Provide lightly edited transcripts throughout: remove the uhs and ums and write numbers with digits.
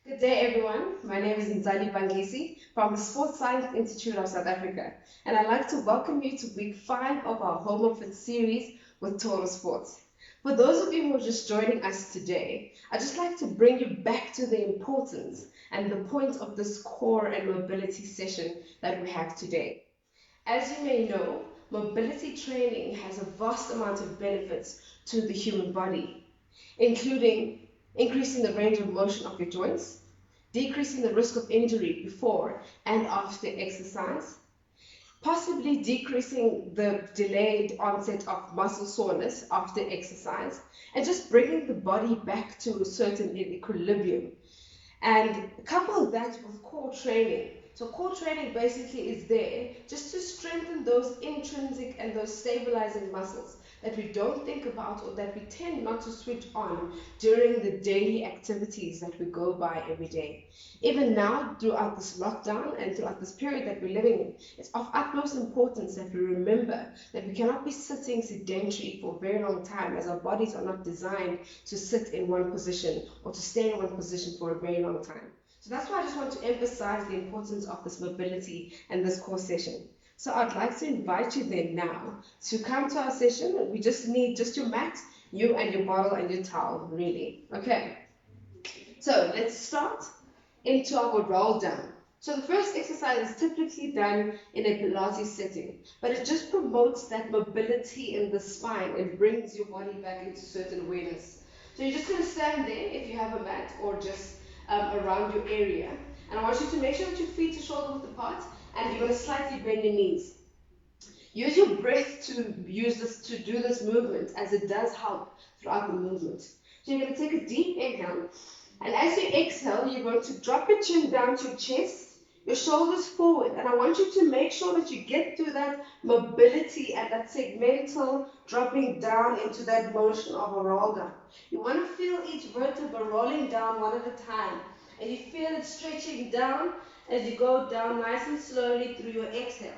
Good day, everyone. My name is Nzali Bangisi from the Sports Science Institute of South Africa, and I'd like to welcome you to week 5 of our Home of It series with Total Sports. For those of you who are just joining us today, I'd just like to bring you back to the importance and the point of this core and mobility session that we have today. As you may know, mobility training has a vast amount of benefits to the human body, including increasing the range of motion of your joints, decreasing the risk of injury before and after exercise, possibly decreasing the delayed onset of muscle soreness after exercise, and just bringing the body back to a certain equilibrium. And couple that with core training. So core training basically is there just to strengthen those intrinsic and those stabilizing muscles that we don't think about or that we tend not to switch on during the daily activities that we go by every day. Even now, throughout this lockdown and throughout this period that we're living in, it's of utmost importance that we remember that we cannot be sitting sedentary for a very long time, as our bodies are not designed to sit in one position or to stay in one position for a very long time. So that's why I just want to emphasize the importance of this mobility and this core session. So I'd like to invite you then now to come to our session. We just need just your mat, you and your bottle and your towel, really. Okay, so let's start into our roll down. So the first exercise is typically done in a Pilates setting, but it just promotes that mobility in the spine and brings your body back into certain awareness. So you're just going to stand there if you have a mat or just around your area. And I want you to make sure that your feet are shoulder width apart and you're going to slightly bend your knees. Use your breath to do this movement, as it does help throughout the movement. So you're going to take a deep inhale, and as you exhale, you're going to drop your chin down to your chest, your shoulders forward, and I want you to make sure that you get through that mobility and that segmental dropping down into that motion of a roll down. You want to feel each vertebra rolling down one at a time, and you feel it stretching down as you go down nice and slowly through your exhale.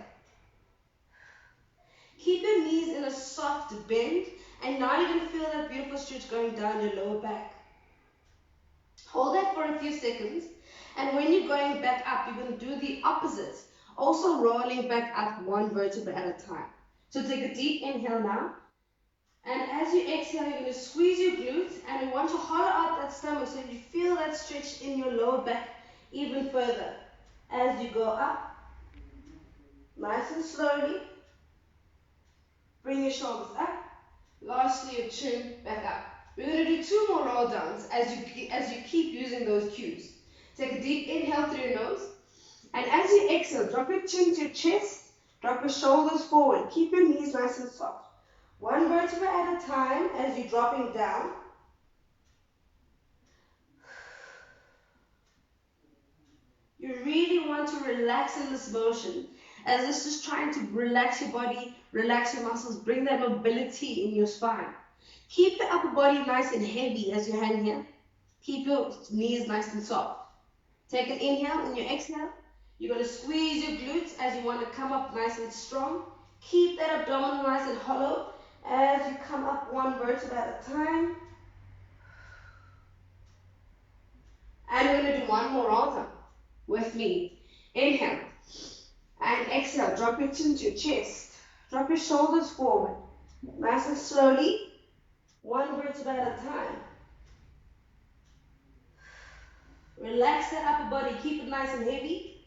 Keep your knees in a soft bend, and now you're going to feel that beautiful stretch going down your lower back. Hold that for a few seconds, and when you're going back up, you're going to do the opposite, also rolling back up one vertebra at a time. So take a deep inhale now, and as you exhale, you're going to squeeze your glutes, and you want to hollow out that stomach so you feel that stretch in your lower back even further. As you go up, nice and slowly, bring your shoulders up. Lastly, your chin back up. We're going to do 2 more roll downs as you keep using those cues. Take a deep inhale through your nose, and as you exhale, drop your chin to your chest, drop your shoulders forward. Keep your knees nice and soft. One vertebra at a time as you're dropping down. You really want to relax in this motion, as this is trying to relax your body, relax your muscles, bring that mobility in your spine. Keep the upper body nice and heavy as you hang here. Keep your knees nice and soft. Take an inhale and your exhale. You're going to squeeze your glutes as you want to come up nice and strong. Keep that abdominal nice and hollow as you come up one vertebra at a time. And we're going to do one more roll down with me. Inhale and exhale. Drop your chin to your chest. Drop your shoulders forward. Nice and slowly, one vertebra at a time. Relax that upper body. Keep it nice and heavy.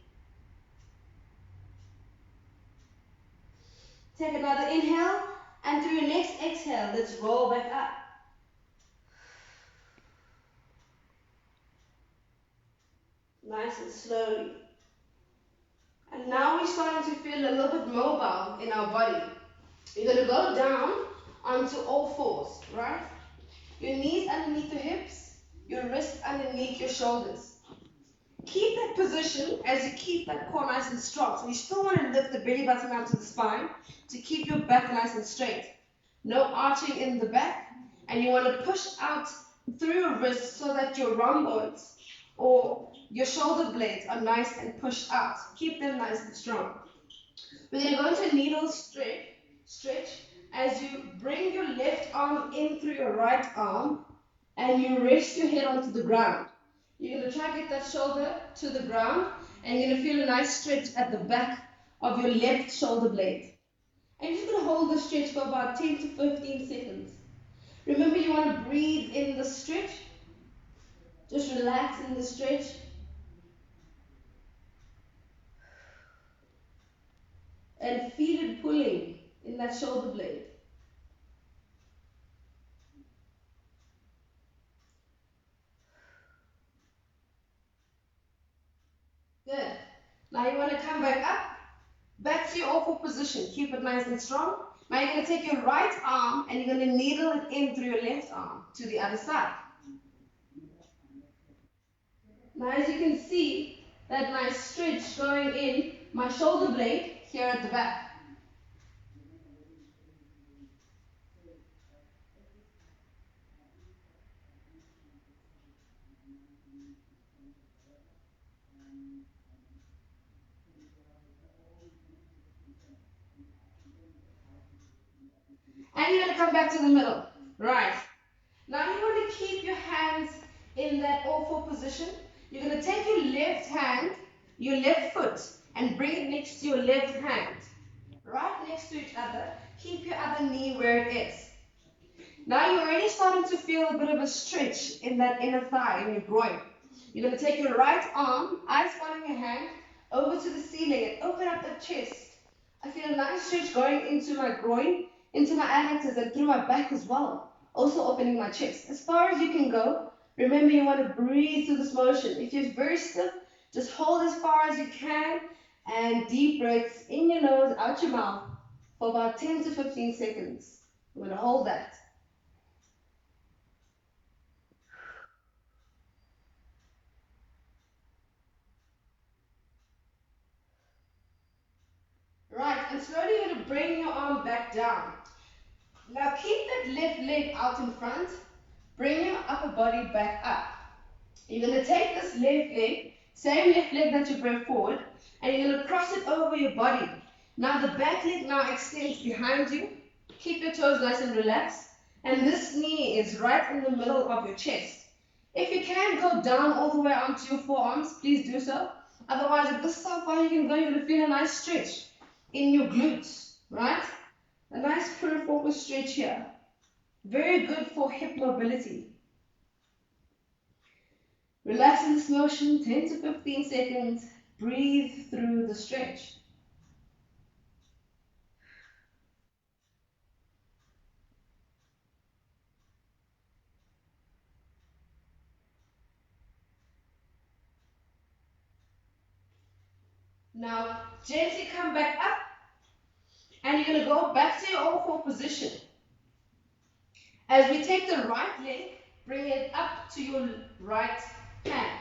Take another inhale, and through your next exhale, let's roll back up. Nice and slowly. And now we're starting to feel a little bit mobile in our body. You're going to go down onto all fours, right? Your knees underneath your hips, your wrists underneath your shoulders. Keep that position as you keep that core nice and strong. So you still want to lift the belly button out to the spine to keep your back nice and straight. No arching in the back. And you want to push out through your wrists so that your rhomboids or your shoulder blades are nice and pushed out. Keep them nice and strong. We're going to go into a needle stretch as you bring your left arm in through your right arm and you rest your head onto the ground. You're going to try to get that shoulder to the ground, and you're going to feel a nice stretch at the back of your left shoulder blade. And you're just going to hold the stretch for about 10 to 15 seconds. Remember, you want to breathe in the stretch. Just relax in the stretch. And feel it pulling in that shoulder blade. Good. Now you want to come back to your awful position. Keep it nice and strong. Now you're going to take your right arm and you're going to needle it in through your left arm to the other side. Now as you can see, that nice stretch going in my shoulder blade here at the back. And you're going to come back to the middle. Right. Now you want to keep your hands in that awful position. You're going to take your left hand, your left foot, and bring it next to your left hand. Right next to each other. Keep your other knee where it is. Now you're already starting to feel a bit of a stretch in that inner thigh, in your groin. You're going to take your right arm, eyes following your hand, over to the ceiling and open up the chest. I feel a nice stretch going into my groin, into my adductors and through my back as well. Also opening my chest. As far as you can go, remember you want to breathe through this motion. If you're very stiff, just hold as far as you can and deep breaths in your nose, out your mouth for about 10 to 15 seconds. I'm going to hold that. Right, and slowly you're going to bring your arm back down. Now keep that left leg out in front. Bring your upper body back up. You're going to take this left leg, same left leg that you brought forward, and you're going to cross it over your body. Now the back leg now extends behind you. Keep your toes nice and relaxed. And this knee is right in the middle of your chest. If you can go down all the way onto your forearms, please do so. Otherwise, if this is how far you can go, you're going to feel a nice stretch in your glutes, right? A nice peripheral stretch here. Very good for hip mobility. Relax in this motion, 10 to 15 seconds. Breathe through the stretch. Now, gently come back up, and you're going to go back to your all-four position. As we take the right leg, bring it up to your right hand.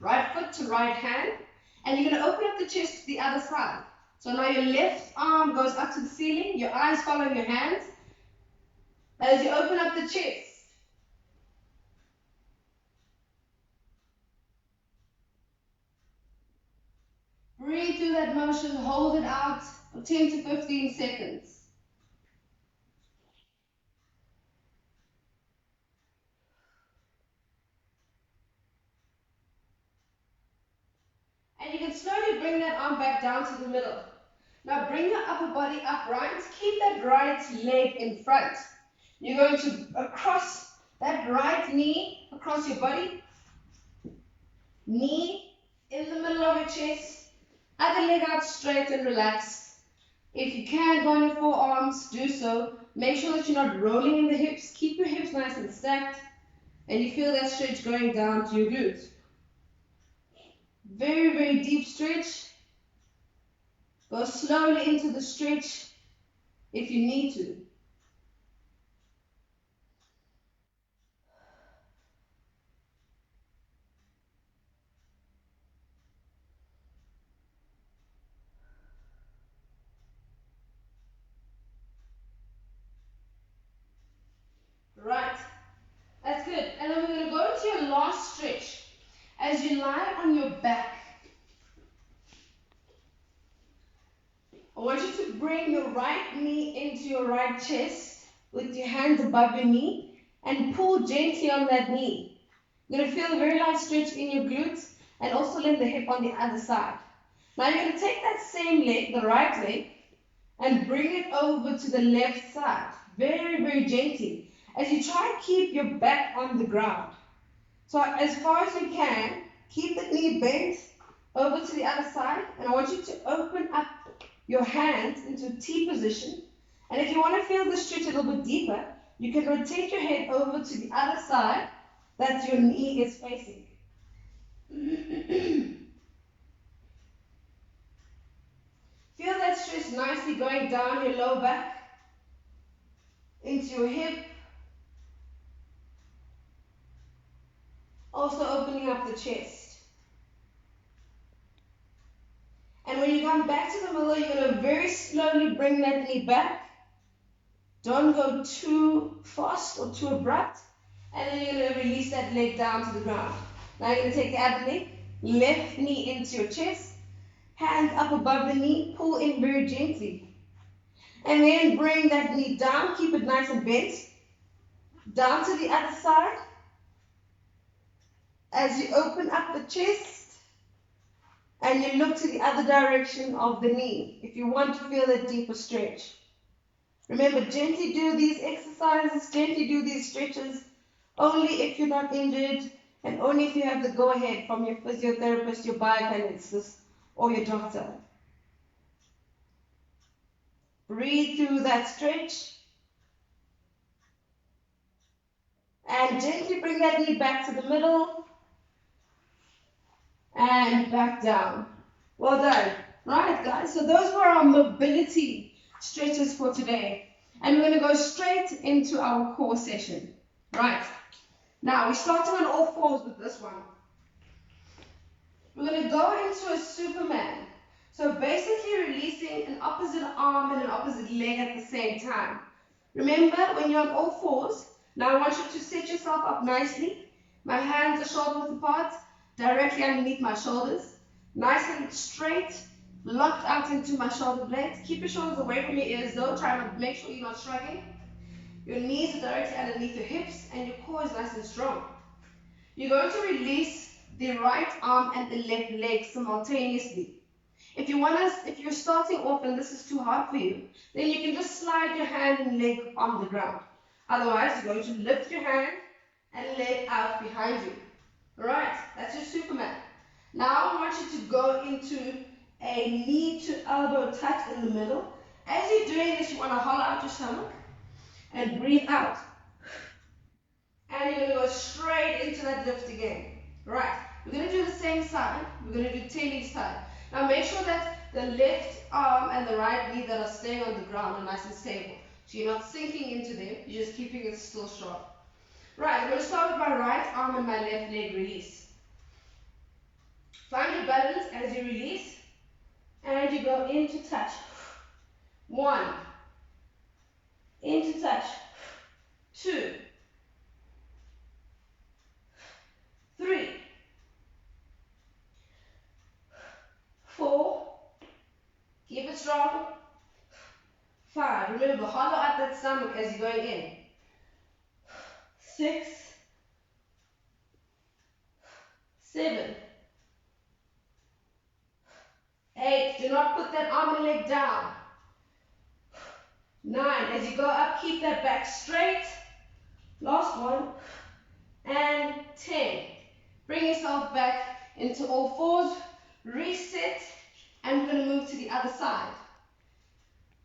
Right foot to right hand, and you're going to open up the chest to the other side. So now your left arm goes up to the ceiling, your eyes follow your hands. As you open up the chest, breathe through that motion, hold it out for 10 to 15 seconds. And you can slowly bring that arm back down to the middle. Now bring your upper body upright. Keep that right leg in front. You're going to cross that right knee across your body. Knee in the middle of your chest. Other leg out straight and relaxed. If you can go on your forearms, do so. Make sure that you're not rolling in the hips. Keep your hips nice and stacked. And you feel that stretch going down to your glutes. Very, very deep stretch. Go slowly into the stretch if you need to. Right. That's good. And then we're going to go into your last stretch. As you lie on your back, I want you to bring your right knee into your right chest with your hands above your knee and pull gently on that knee. You're going to feel a very light stretch in your glutes and also lend the hip on the other side. Now you're going to take that same leg, the right leg, and bring it over to the left side, very, very gently, as you try to keep your back on the ground. So as far as you can, keep the knee bent over to the other side, and I want you to open up your hands into T position. And if you want to feel the stretch a little bit deeper, you can rotate your head over to the other side that your knee is facing. Feel that stretch nicely going down your lower back, into your hip, also opening up the chest. And when you come back to the middle, you're going to very slowly bring that knee back. Don't go too fast or too abrupt. And then you're going to release that leg down to the ground. Now you're going to take the other leg, left knee into your chest, hands up above the knee, pull in very gently. And then bring that knee down, keep it nice and bent. Down to the other side. As you open up the chest, and you look to the other direction of the knee, if you want to feel that deeper stretch. Remember, gently do these exercises, gently do these stretches, only if you're not injured, and only if you have the go-ahead from your physiotherapist, your biokineticist, or your doctor. Breathe through that stretch, and gently bring that knee back to the middle, and back down. Well done. Right, guys, so those were our mobility stretches for today. And we're going to go straight into our core session. Right. Now, we're starting on all fours with this one. We're going to go into a Superman. So basically releasing an opposite arm and an opposite leg at the same time. Remember, when you're on all fours, now I want you to set yourself up nicely. My hands are shoulder width apart, directly underneath my shoulders. Nice and straight, locked out into my shoulder blades. Keep your shoulders away from your ears though. Try to make sure you're not shrugging. Your knees are directly underneath your hips and your core is nice and strong. You're going to release the right arm and the left leg simultaneously. If you're starting off and this is too hard for you, then you can just slide your hand and leg on the ground. Otherwise, you're going to lift your hand and leg out behind you. Alright, that's your Superman. Now I want you to go into a knee to elbow touch in the middle. As you're doing this, you want to hollow out your stomach and breathe out. And you're going to go straight into that lift again. Right, we're going to do the same side. We're going to do 10 each side. Now make sure that the left arm and the right knee that are staying on the ground are nice and stable. So you're not sinking into them, you're just keeping it still strong. Right, I'm going to start with my right arm and my left leg release. Find your balance as you release, and you go into touch. 1, into touch. 2, 3, 4, keep it strong. 5, remember, hollow out that stomach as you're going in. 6, 7, 8, do not put that arm and leg down. 9, as you go up, keep that back straight. Last one. And 10. Bring yourself back into all fours. Reset. And we're going to move to the other side.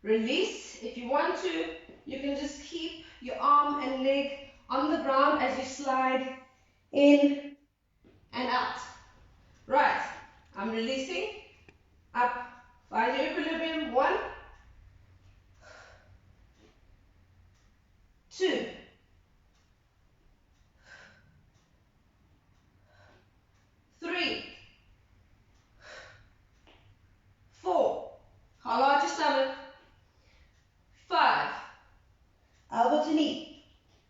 Release. If you want to, you can just keep your arm and leg on the ground as you slide in and out. Right. I'm releasing. Up. Find your equilibrium. 1, 2, 3, 4. Hollow out your stomach. 5. Elbow to knee.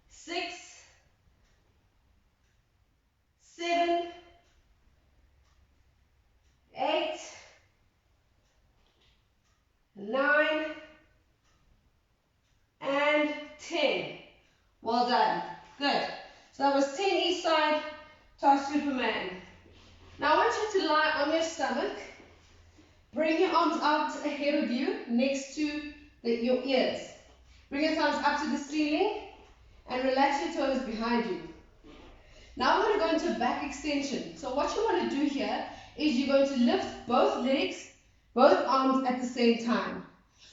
6, 7, 8, 9, and 10. Well done. Good. So that was 10 each side. Superman. Now I want you to lie on your stomach. Bring your arms out ahead of you, next to your ears. Bring your thumbs up to the ceiling and relax your toes behind you. Now we're going to go into a back extension. So what you want to do here is you're going to lift both legs, both arms at the same time.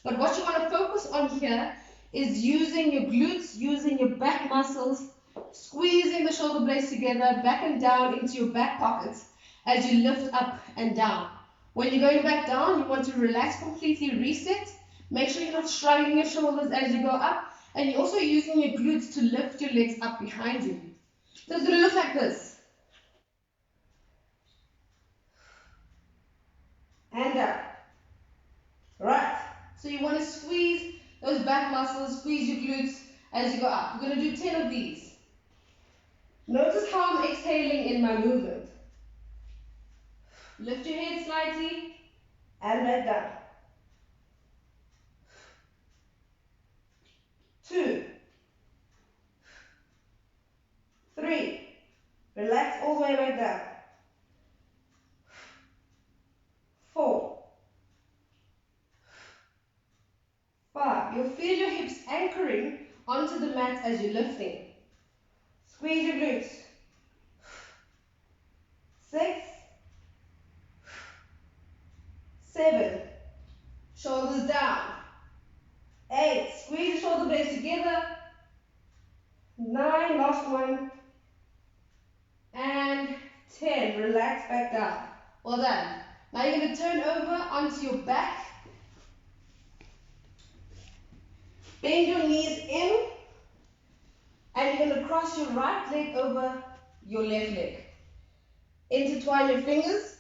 But what you want to focus on here is using your glutes, using your back muscles, squeezing the shoulder blades together, back and down into your back pockets as you lift up and down. When you're going back down, you want to relax completely, reset. Make sure you're not shrugging your shoulders as you go up. And you're also using your glutes to lift your legs up behind you. So it's going to look like this. And up. Right. So you want to squeeze those back muscles, squeeze your glutes as you go up. We're going to do 10 of these. Notice how I'm exhaling in my movement. Lift your head slightly and back down. 2, 3, relax all the way back down. 4, 5, you'll feel your hips anchoring onto the mat as you're lifting. Squeeze your glutes. 6, 7, shoulders down. 8, squeeze your shoulder blades together. 9, last one. And 10, relax back down. Well done. Now you're going to turn over onto your back. Bend your knees in. And you're going to cross your right leg over your left leg. Intertwine your fingers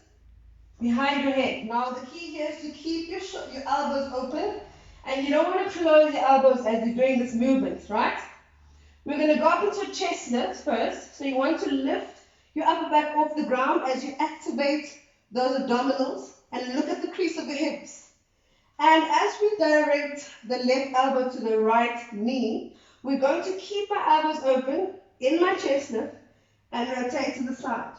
behind your head. Now the key here is to keep your elbows open. And you don't want to close your elbows as you're doing this movement, right? We're going to go up into a chest lift first. So you want to lift your upper back off the ground as you activate those abdominals and look at the crease of the hips. And as we direct the left elbow to the right knee, we're going to keep our elbows open in my chest lift and rotate to the side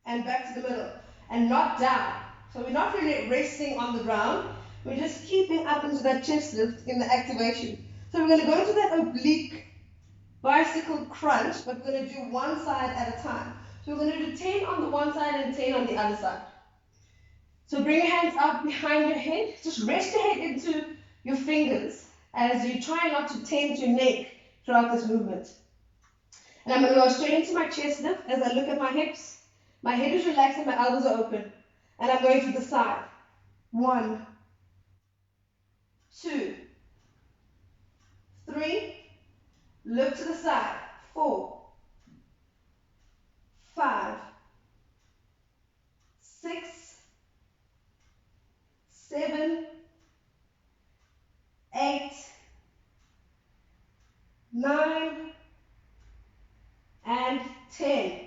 and back to the middle and not down. So we're not really resting on the ground. We're just keeping up into that chest lift in the activation. So we're going to go into that oblique bicycle crunch, but we're going to do one side at a time. So we're going to do 10 on the one side and 10 on the other side. So bring your hands up behind your head. Just rest your head into your fingers as you try not to tend your neck throughout this movement. And I'm going to go straight into my chest lift as I look at my hips. My head is relaxed and my elbows are open. And I'm going to the side. 1, 2, 3, look to the side. 4, 5, 6, 7, 8, 9, and 10.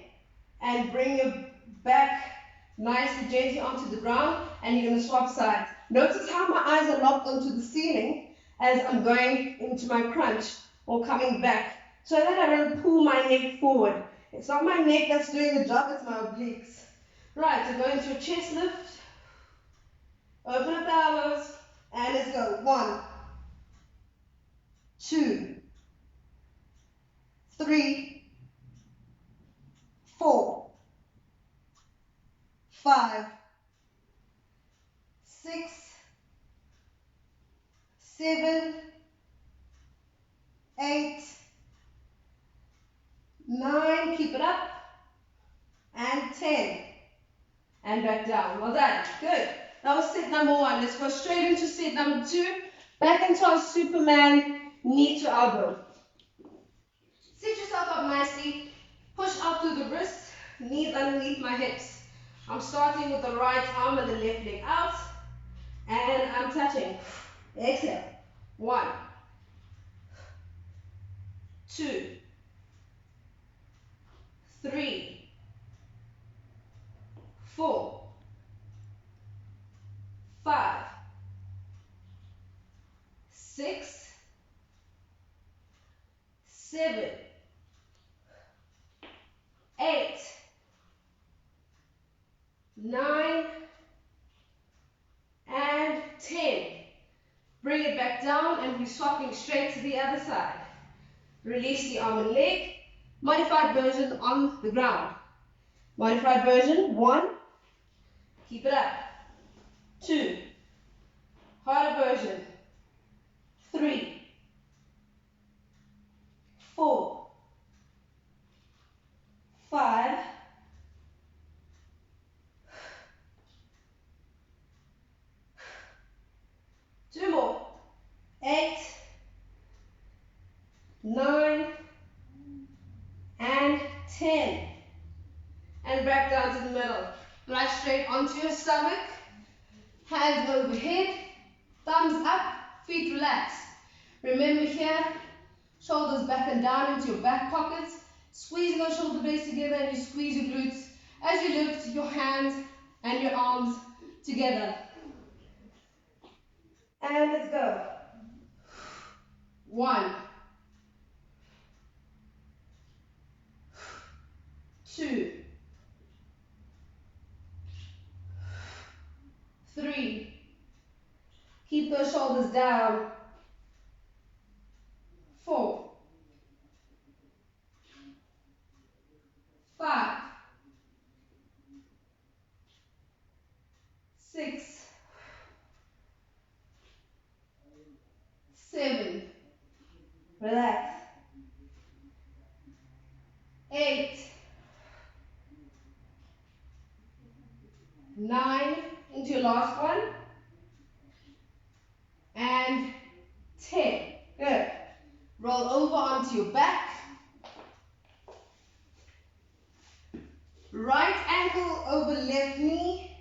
And bring your back nice and gently onto the ground, and you're going to swap sides. Notice how my eyes are locked onto the ceiling as I'm going into my crunch or coming back, so that I don't pull my neck forward. It's not my neck that's doing the job, it's my obliques. Right, so go into a chest lift. Open up the elbows, and let's go. 1, 2, 3, 4, 5, 6, 7, 8, 9, keep it up, and 10. And back down. Well done. Good. That was set number 1. Let's go straight into set number 2. Back into our Superman knee to elbow. Sit yourself up nicely. Push out through the wrist. Knees underneath my hips. I'm starting with the right arm and the left leg out. And I'm touching. Exhale. 1, 2, 3, 4, 5, 6, 7, 8, swapping straight to the other side. Release the arm and leg. Modified version on the ground. Modified version, 1. Keep it up. 2. Harder version. 3. 4. 5. 2 more. 8. 9. And 10. And back down to the middle. Right straight onto your stomach. Hands overhead. Thumbs up. Feet relaxed. Remember here, shoulders back and down into your back pockets. Squeeze those shoulder blades together and you squeeze your glutes as you lift your hands and your arms together. And let's go. 1. 2. 3. Keep those shoulders down. 4. 5. 6. 7. Relax. 8. 9. Into your last one. And 10. Good. Roll over onto your back. Right ankle over left knee.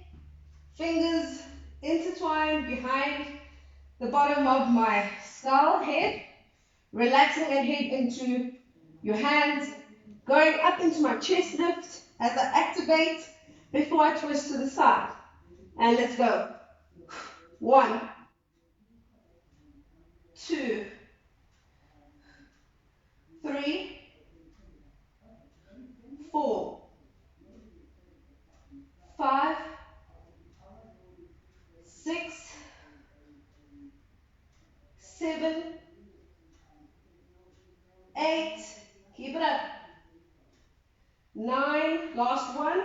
Fingers intertwined behind the bottom of my skull head. Relaxing and head into your hands. Going up into my chest lift as I activate before I twist to the side. And let's go. 1. 2. 3. 4. 5. 6. 7. 8. Keep it up. 9. Last one.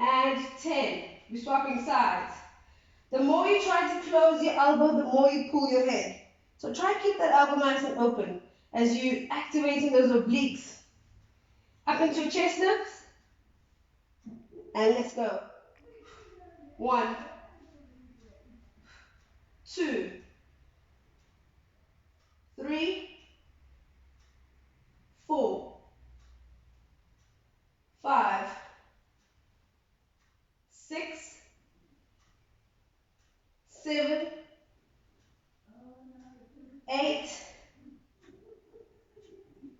And 10. We're swapping sides. The more you try to close your elbow, the more you pull your head. So try to keep that elbow nice and open as you're activating those obliques. Up into your chest lifts. And let's go. 1. 2. 3. 4. 5. 6. 7. 8.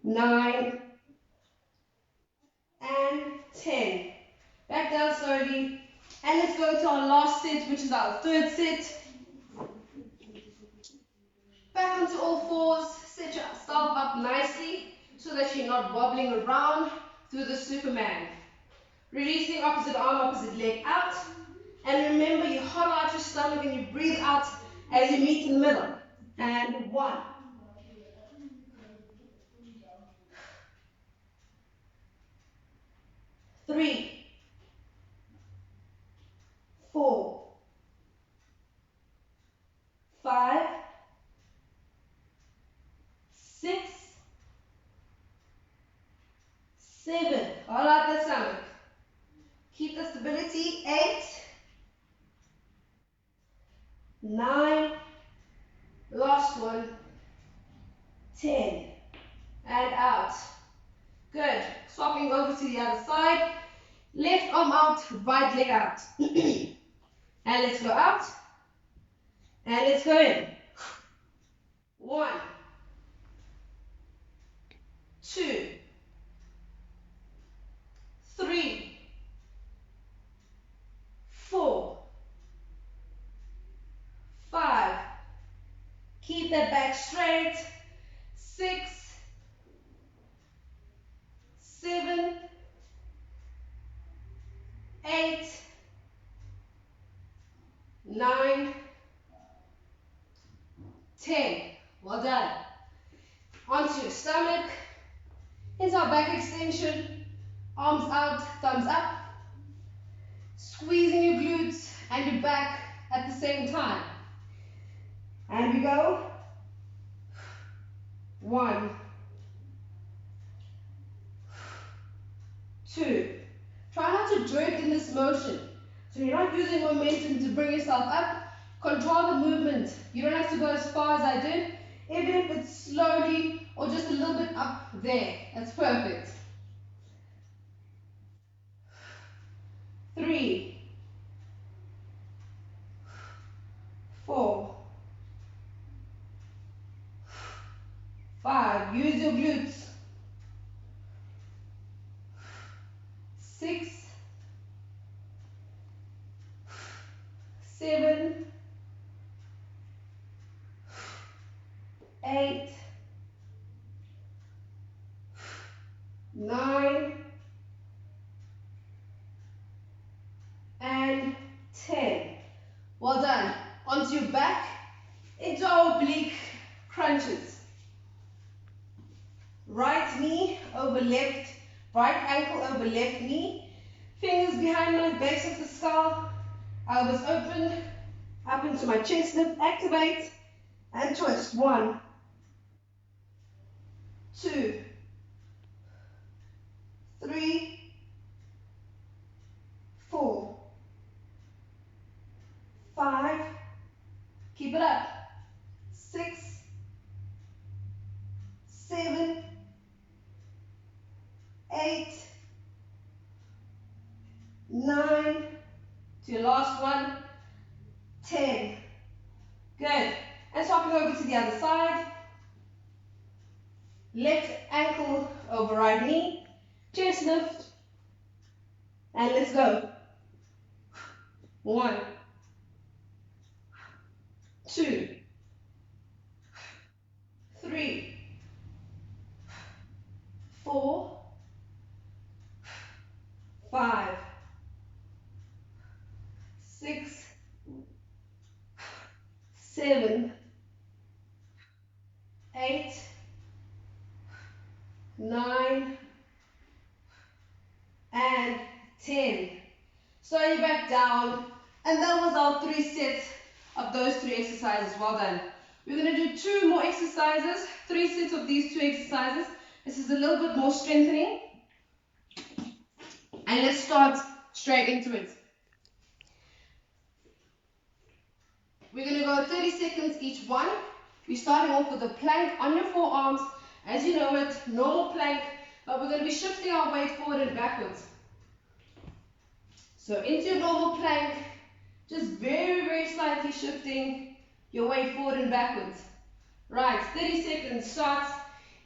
9. And 10. Back down slowly. And let's go to our last set, which is our third set. Back onto all fours. Set yourself up nicely so that you're not wobbling around through the Superman. Releasing opposite arm, opposite leg out. And remember, you hollow out your stomach and you breathe out as you meet in the middle. And 1. 3. 4. 5. 6. 7. Hollow out the stomach. Keep the stability. 8. 9. Last one. 10. And out. Good. Swapping over to the other side. Left arm out, right leg out. And let's go out. And let's go in. 1. 2. 3. 4. 5. Keep that back straight. 6. 7. 8. 9. 10. onto your stomach, into our back extension, arms out, thumbs up, squeezing your glutes and your back at the same time. And we go. 1, 2. Try not to jerk in this motion. So you're not using momentum to bring yourself up. Control the movement. You don't have to go as far as I did. Even if it's slowly or just a little bit up there. That's perfect. 3, 4, 5. Use your glutes. 6, 7, 8, 9, and 10. Well done. Onto your back, into our oblique crunches. Right knee over left, right ankle over left knee. Fingers behind my base of the skull. Elbows open, up into my chest lift. Activate and twist. 1, 2, 3, 4, 5. Keep it up. 6, 7, 8, 9, to your last one, 10. Good. And swapping over to the other side. Left ankle over right knee. Chest lift. And let's go. 1, 2, 3, 4, 5, 6, 7, 8, 9, and 10. Slowly back down, and that was our 3 sets of those 3 exercises. Well done. We're going to do 2 more exercises, 3 sets of these 2 exercises. This is a little bit more strengthening. And let's start straight into it. We're going to go 30 seconds each one. We're starting off with a plank on your forearms. As you know it, normal plank, but we're going to be shifting our weight forward and backwards. So into your normal plank, just very, very slightly shifting your weight forward and backwards. Right, 30 seconds starts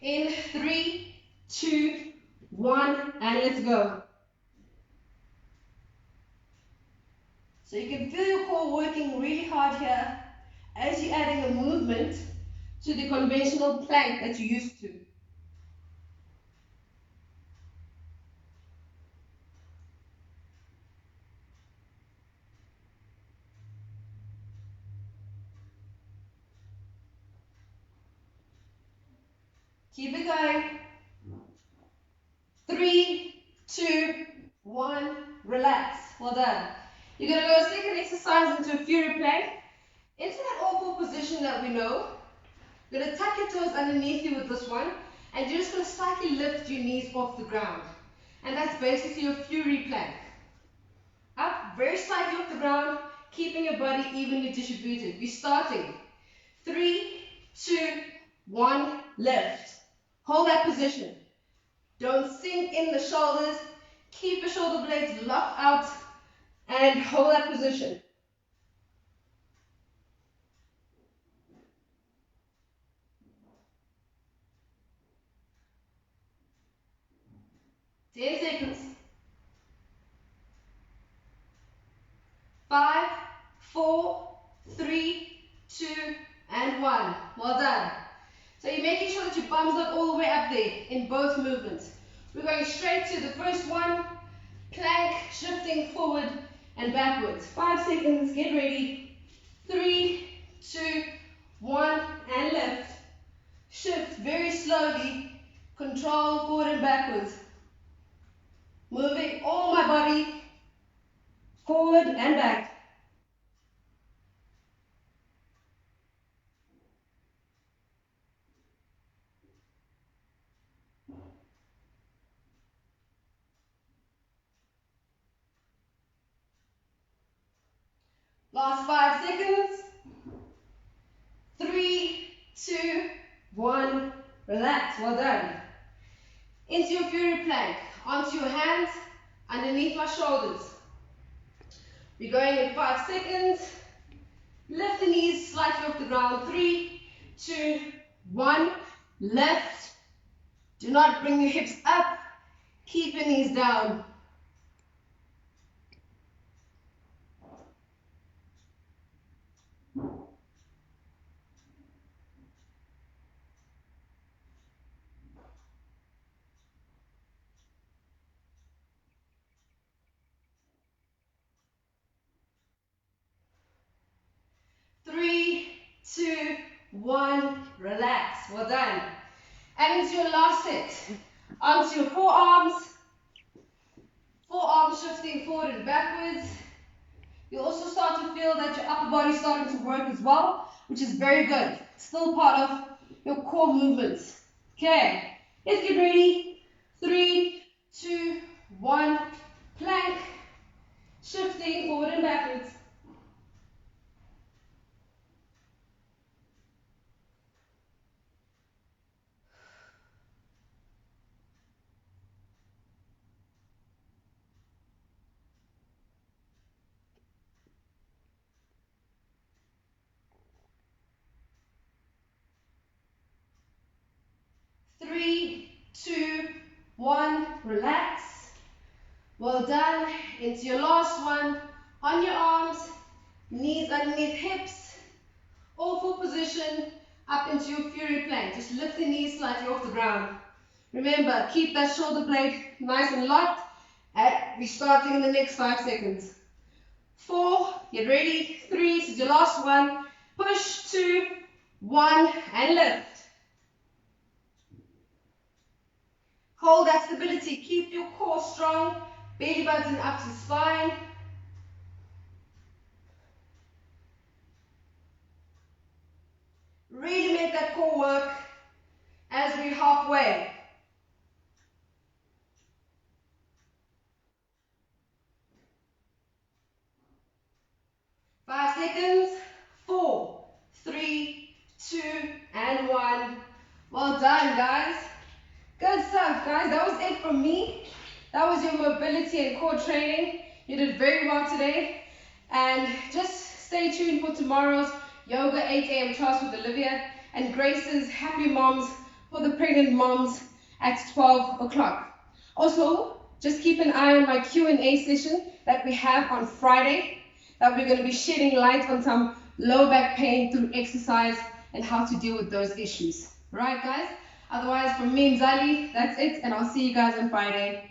in 3, 2, 1, and let's go. So you can feel your core working really hard here as you're adding a movement to the conventional plank that you're used to. Keep it going. 3, 2, 1, relax. Well done. You're going to go a second exercise into a fury plank. Into that all-four position that we know. You're going to tuck your toes underneath you with this one. And you're just going to slightly lift your knees off the ground. And that's basically your fury plank. Up, very slightly off the ground, keeping your body evenly distributed. We're starting. 3, 2, 1, lift. Hold that position. Don't sink in the shoulders. Keep your shoulder blades locked out and hold that position. Ten seconds. 5, 4, 3, 2, and 1. Well done. So you're making sure that your bum's not all the way up there in both movements. We're going straight to the first one. Plank, shifting forward and backwards. 5 seconds, get ready. 3, 2, 1, and lift. Shift very slowly. Control forward and backwards. Moving all my body forward and back. Last 5 seconds. 3, 2, 1. Relax. Well done. Into your fury plank. Onto your hands, underneath my shoulders. We're going in 5 seconds. Lift the knees slightly off the ground. 3, 2, 1. Lift. Do not bring your hips up. Keep your knees down. 3, 2, 1. Relax. Well done. And into your last set. Onto your forearms. Forearms shifting forward and backwards. You'll also start to feel that your upper body is starting to work as well, which is very good. Still part of your core movements. Okay, let's get ready. 3, 2, 1. Plank. Shifting forward and backwards. 3, 2, 1. Relax. Well done. Into your last one. On your arms, knees underneath hips. All full position up into your fury plank. Just lift the knees slightly off the ground. Remember, keep that shoulder blade nice and locked. We're starting in the next 5 seconds. 4, get ready. 3, this is your last one. Push, 2, 1, and lift. Hold that stability. Keep your core strong. Belly button up to spine. Really make that core work as we're halfway. 5 seconds. 4, 3, 2, and 1. Well done, guys. Good stuff, guys. That was it from me. That was your mobility and core training. You did very well today. And just stay tuned for tomorrow's yoga 8 a.m. class with Olivia and Grace's Happy Moms for the pregnant moms at 12 o'clock. Also, just keep an eye on my Q&A session that we have on Friday, that we're going to be shedding light on some low back pain through exercise and how to deal with those issues. Right, guys? Otherwise, from me and Nzali, that's it, and I'll see you guys on Friday.